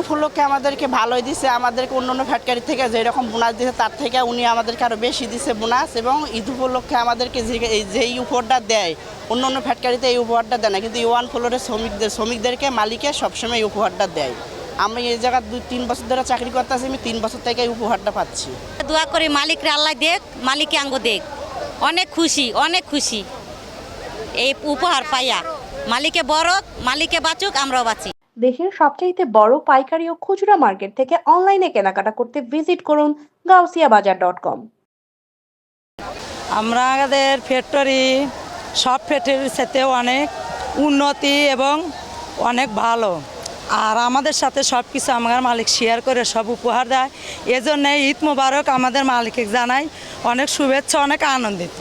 উপলক্ষে আমাদেরকে ভালোই দিছে, আমাদেরকে অন্য ফ্যাক্টরি থেকে যেরকম বোনাস দিছে তার থেকে উনি আমাদেরকে আরও বেশি দিছে বোনাস। এবং ঈদ উপলক্ষে আমাদেরকে যেই উপহারটা দেয় অন্য ফ্যাক্টরিতে এই উপহারটা দেয় না, কিন্তু ওয়ান ফ্লোরের শ্রমিকদেরকে মালিকে সবসময় এই উপহারটা দেয়। আমি এই জায়গায় 2-3 বছর ধরে চাকরি করতেছি, আমি 3 বছর থেকে এই উপহারটা পাচ্ছি। দোয়া করি মালিকরে আল্লাহ দেখ, মালিকে আঙ্গ দেখ। অনেক খুশি এই উপহার পাইয়া। মালিকে বড়, মালিকে বাঁচুক, আমরাও বাঁচি। দেশের সবচাইতে বড় পাইকারি ও খুচরা মার্কেট থেকে অনলাইনে কেনাকাটা করতে ভিজিট করুন gausiyabazar.com। আমাদের ফ্যাক্টরি সব ফ্যাক্টরির সাথে অনেক উন্নতি এবং অনেক ভালো। আর আমাদের সাথে সব কিছু আমার মালিক শেয়ার করে সব উপহার দেয়। এজন্য ঈদ মোবারক আমাদের মালিককে জানাই অনেক শুভেচ্ছা, অনেক আনন্দিত।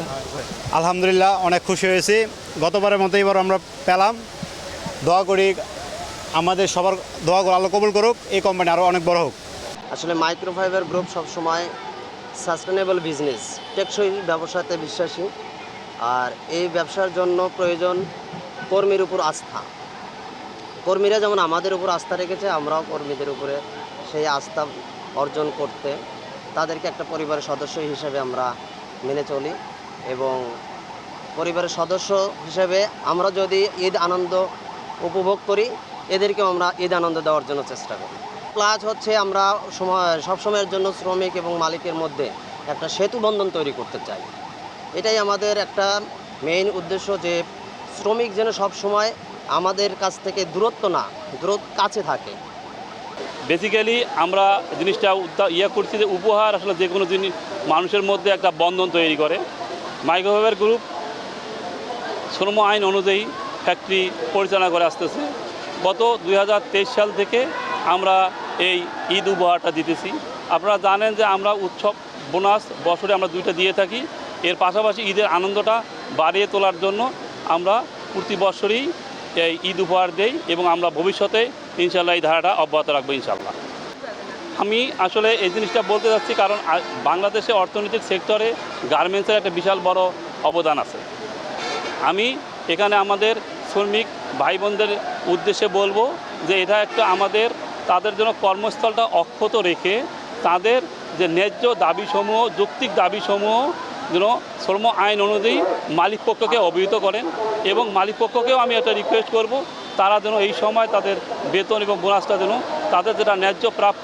আলহামদুলিল্লাহ, অনেক খুশি হয়েছি। গতবারের মতো এবার আমরা পেলাম। দোয়া করি আমাদের সবার দোয়া করে আল্লাহ কবুল করুক, এই কোম্পানি আরও অনেক বড় হোক। আসলে মাইক্রোফাইবার গ্রুপ সবসময় সাস্টেনেবল বিজনেস, টেকসই ব্যবসাতে বিশ্বাসী। আর এই ব্যবসার জন্য প্রয়োজন কর্মীর উপর আস্থা। কর্মীরা যেমন আমাদের উপর আস্থা রেখেছে, আমরাও কর্মীদের উপরে সেই আস্থা অর্জন করতে তাদেরকে একটা পরিবারের সদস্য হিসেবে আমরা মেনে চলি। এবং পরিবারের সদস্য হিসেবে আমরা যদি ঈদ আনন্দ উপভোগ করি, এদেরকেও আমরা ঈদ আনন্দ দেওয়ার জন্য চেষ্টা করি। প্লাস হচ্ছে আমরা সবসময়ের জন্য শ্রমিক এবং মালিকের মধ্যে একটা সেতু বন্ধন তৈরি করতে চাই। এটাই আমাদের একটা মেইন উদ্দেশ্য, যে শ্রমিক যেন সবসময় আমাদের কাছ থেকে দূরত্ব না, কাছে থাকে। বেসিক্যালি আমরা জিনিসটা করছি যে উপহার আসলে যে কোনো জিনিস মানুষের মধ্যে একটা বন্ধন তৈরি করে। মাইক্রোফাইবার গ্রুপ শ্রম আইন অনুযায়ী ফ্যাক্টরি পরিচালনা করে আসতেছে। গত 2023 সাল থেকে আমরা এই ঈদ উপহারটা দিতেছি। আপনারা জানেন যে আমরা উৎসব বোনাস বছরে আমরা 2টা দিয়ে থাকি। এর পাশাপাশি ঈদের আনন্দটা বাড়িয়ে তোলার জন্য আমরা প্রতি বছরই এই ঈদ উপহার দেই এবং আমরা ভবিষ্যতে ইনশাল্লাহ এই ধারাটা অব্যাহত রাখবো ইনশাল্লাহ। আমি আসলে এই জিনিসটা বলতে চাচ্ছি কারণ বাংলাদেশে অর্থনৈতিক সেক্টরে গার্মেন্টসের একটা বিশাল বড় অবদান আছে। আমি এখানে আমাদের শ্রমিক ভাই বোনদের উদ্দেশ্যে বলবো যে এটা একটা তাদের জন্য কর্মস্থলটা অক্ষত রেখে তাদের যে ন্যায্য দাবিসমূহ, যৌক্তিক দাবিসমূহ যেন শ্রম আইন অনুযায়ী মালিক পক্ষকে অবহিত করেন। এবং মালিক পক্ষকেও আমি একটা রিকোয়েস্ট করব, তারা যেন এই সময় তাদের বেতন এবং বোনাসটা যেন তাদের যেটা ন্যায্য প্রাপ্য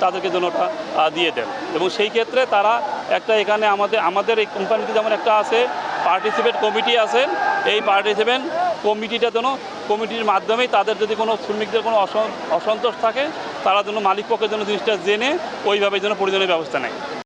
তাদেরকে যেন ওটা দিয়ে দেন। এবং সেই ক্ষেত্রে তারা একটা এখানে আমাদের এই কোম্পানিতে যেমন একটা আছে পার্টিসিপেট কমিটি আছে, এই পার্টিসিপেট কমিটিটা যেন কমিটির মাধ্যমেই তাদের যদি কোনো শ্রমিকদের কোনো অসন্তোষ থাকে তারা যেন মালিক পক্ষের জন্য জিনিসটা জেনে ওইভাবে যেন প্রয়োজনীয় ব্যবস্থা নেয়।